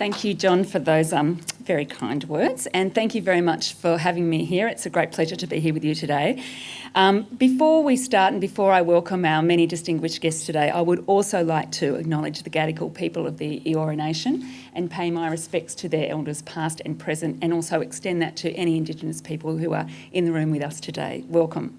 Thank you, John, for those very kind words, and thank you very much for having me here. It's a great pleasure to be here with you today. Before we start and before I welcome our many distinguished guests today, I would also like to acknowledge the Gadigal people of the Eora Nation and pay my respects to their elders past and present, and also extend that to any Indigenous people who are in the room with us today. Welcome.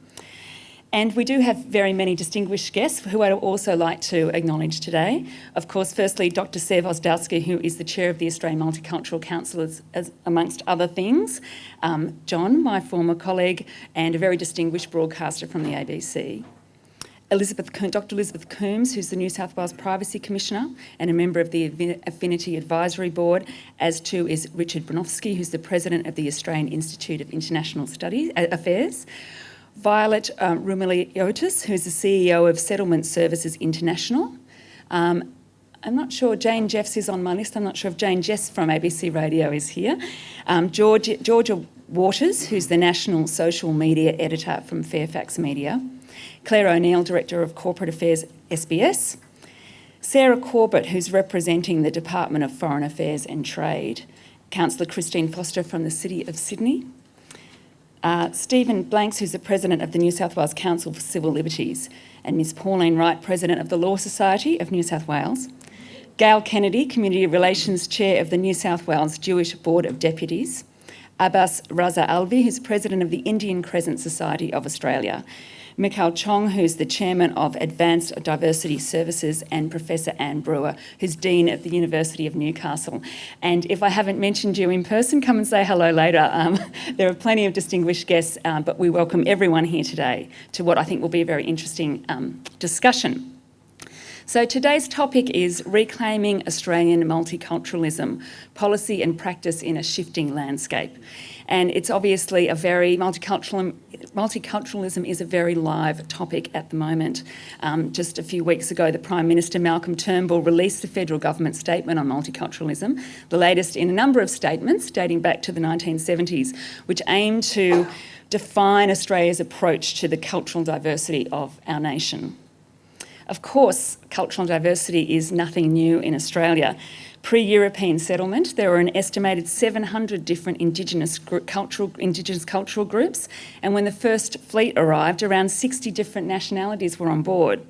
And we do have very many distinguished guests who I'd also like to acknowledge today. Of course, firstly, Dr. Sevos Dusky, who is the chair of the Australian Multicultural Council, as amongst other things. John, my former colleague, and a very distinguished broadcaster from the ABC. Dr. Elizabeth Coombs, who's the New South Wales Privacy Commissioner and a member of the Affinity Advisory Board, as too is Richard Bronowski, who's the president of the Australian Institute of International Affairs. Violet Rumiliotis, who's the CEO of Settlement Services International. I'm not sure, Jane Jeffs is on my list. I'm not sure if Jane Jeffs from ABC Radio is here. Georgia Waters, who's the National Social Media Editor from Fairfax Media. Claire O'Neill, Director of Corporate Affairs, SBS. Sarah Corbett, who's representing the Department of Foreign Affairs and Trade. Councillor Christine Foster from the City of Sydney. Stephen Blanks, who's the President of the New South Wales Council for Civil Liberties, and Ms Pauline Wright, President of the Law Society of New South Wales. Gail Kennedy, Community Relations Chair of the New South Wales Jewish Board of Deputies. Abbas Raza Alvi, who's President of the Indian Crescent Society of Australia. Mikhail Chong, who's the Chairman of Advanced Diversity Services, and Professor Anne Brewer, who's Dean of the University of Newcastle. And if I haven't mentioned you in person, come and say hello later. There are plenty of distinguished guests, but we welcome everyone here today to what I think will be a very interesting discussion. So today's topic is Reclaiming Australian Multiculturalism, Policy and Practice in a Shifting Landscape. And it's obviously a very, multiculturalism is a very live topic at the moment. Just a few weeks ago, the Prime Minister, Malcolm Turnbull, released the federal government statement on multiculturalism, the latest in a number of statements dating back to the 1970s, which aim to define Australia's approach to the cultural diversity of our nation. Of course, cultural diversity is nothing new in Australia. Pre-European settlement, there were an estimated 700 different Indigenous cultural groups, and when the first fleet arrived, around 60 different nationalities were on board.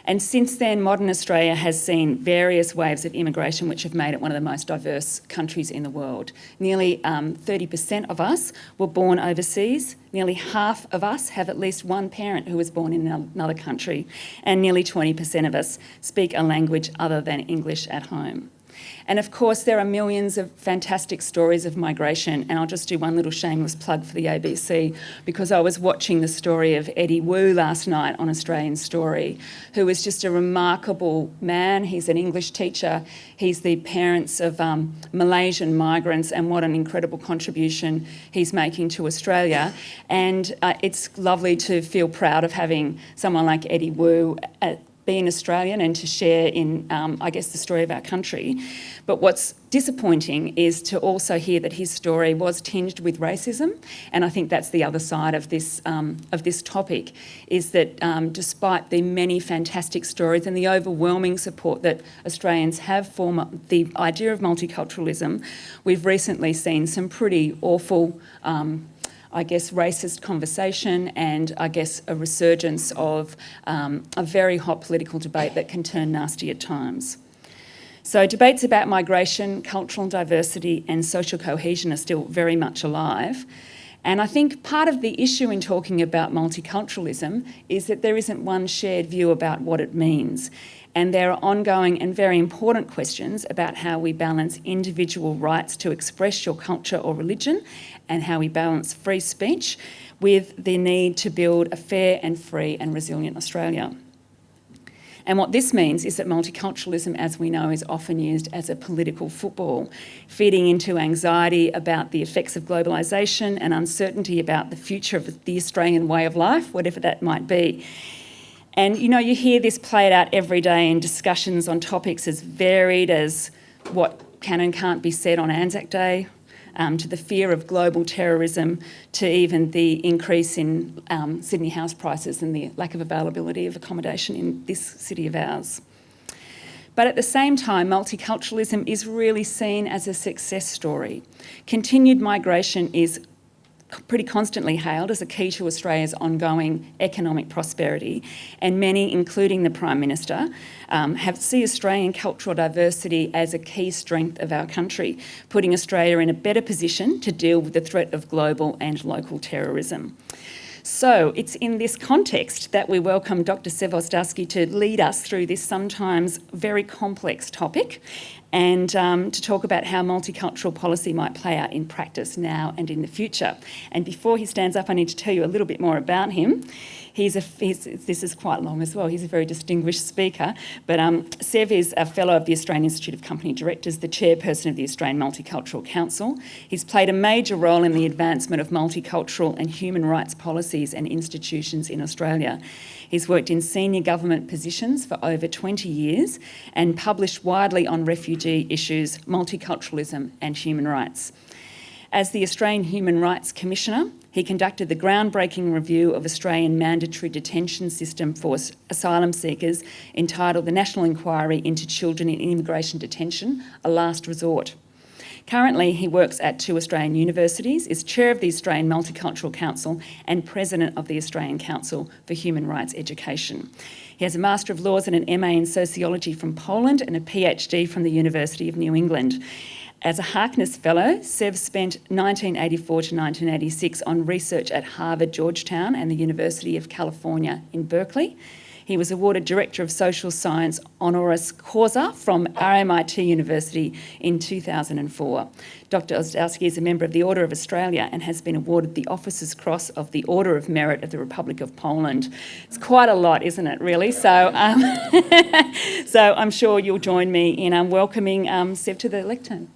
And since then, modern Australia has seen various waves of immigration which have made it one of the most diverse countries in the world. Nearly 30% of us were born overseas. Nearly half of us have at least one parent who was born in another country, and nearly 20% of us speak a language other than English at home. And of course, there are millions of fantastic stories of migration, and I'll just do one little shameless plug for the ABC, because I was watching the story of Eddie Wu last night on Australian Story, who is just a remarkable man. He's an English teacher. He's the parents of Malaysian migrants, and what an incredible contribution he's making to Australia. And it's lovely to feel proud of having someone like Eddie Wu being Australian and to share in, I guess, the story of our country. But what's disappointing is to also hear that his story was tinged with racism, and I think that's the other side of this topic, is that despite the many fantastic stories and the overwhelming support that Australians have for the idea of multiculturalism, we've recently seen some pretty awful racist conversation, and I guess a resurgence of a very hot political debate that can turn nasty at times. So debates about migration, cultural diversity and social cohesion are still very much alive. And I think part of the issue in talking about multiculturalism is that there isn't one shared view about what it means. And there are ongoing and very important questions about how we balance individual rights to express your culture or religion, and how we balance free speech with the need to build a fair and free and resilient Australia. And what this means is that multiculturalism, as we know, is often used as a political football, feeding into anxiety about the effects of globalisation and uncertainty about the future of the Australian way of life, whatever that might be. And, you know, you hear this played out every day in discussions on topics as varied as what can and can't be said on Anzac Day, to the fear of global terrorism, to even the increase in Sydney house prices and the lack of availability of accommodation in this city of ours. But at the same time, multiculturalism is really seen as a success story. Continued migration is pretty constantly hailed as a key to Australia's ongoing economic prosperity, and many, including the Prime Minister, see Australian cultural diversity as a key strength of our country, putting Australia in a better position to deal with the threat of global and local terrorism. So it's in this context that we welcome Dr. Sevos Dusky to lead us through this sometimes very complex topic, and to talk about how multicultural policy might play out in practice now and in the future. And before he stands up, I need to tell you a little bit more about him. This is quite long as well. He's a very distinguished speaker, but Sev is a Fellow of the Australian Institute of Company Directors, the Chairperson of the Australian Multicultural Council. He's played a major role in the advancement of multicultural and human rights policies and institutions in Australia. He's worked in senior government positions for over 20 years and published widely on refugee issues, multiculturalism and human rights. As the Australian Human Rights Commissioner, he conducted the groundbreaking review of Australian mandatory detention system for asylum seekers entitled The National Inquiry into Children in Immigration Detention, a Last Resort. Currently, he works at 2 Australian universities, is chair of the Australian Multicultural Council and president of the Australian Council for Human Rights Education. He has a Master of Laws and an MA in Sociology from Poland and a PhD from the University of New England. As a Harkness Fellow, Sev spent 1984 to 1986 on research at Harvard, Georgetown and the University of California in Berkeley. He was awarded Director of Social Science honoris causa from RMIT University in 2004. Dr. Ozdowski is a member of the Order of Australia and has been awarded the Officer's Cross of the Order of Merit of the Republic of Poland. It's quite a lot, isn't it, really? So, so I'm sure you'll join me in welcoming Sev to the lectern.